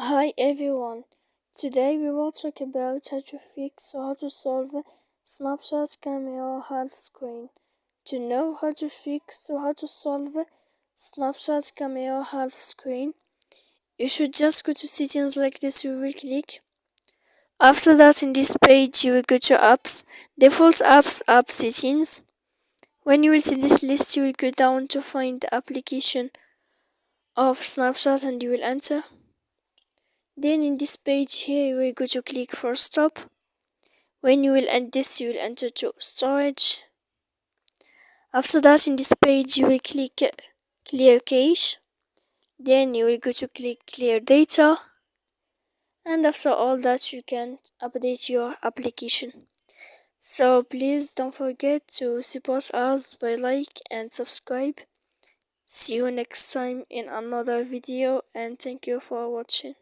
Hi everyone, today we will talk about how to fix or how to solve Snapchat camera half screen. To know how to fix or how to solve Snapchat camera half screen, you should just go to settings like this. You will click. After that, in this page, you will go to apps, default apps, app settings. When you will see this list, you will go down to find the application of Snapchat and you will enter. Then in this page here, you will go to click for stop. When you will end this, you will enter to storage. After that, in this page, you will click clear cache. Then you will go to click clear data. And after all that, you can update your application. So please don't forget to support us by like and subscribe. See you next time in another video and thank you for watching.